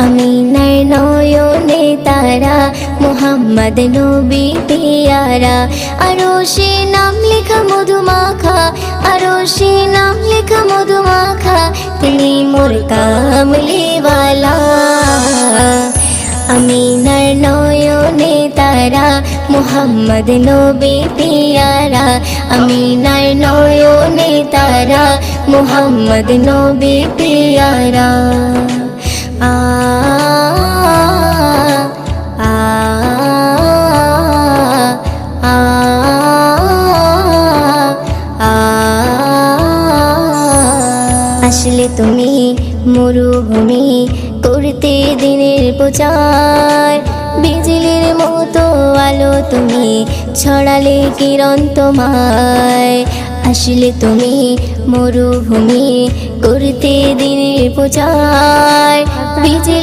আমিনার নয়নে তারা মুহাম্মদ নবী পিয়ারা আরশে নাম লেখা মধুমাখা আরশে নাম লেখা মধুমাখা তিনি মোর কামলিওয়ালা আমিনার নয়নে তারা মুহাম্মদ নবী পিয়ারা আমিনার নয়নে তারা মুহাম্মদ নবী পিয়ারা আ আ আ আসলে তুমি মরুভূমি করতে দিনের প্রচার বিজলির মতো আলো তুমি ছড়ালে কিরণ তোমায় আসলে তুমি মরুভূমি করতে দিনের প্রচার বিজলি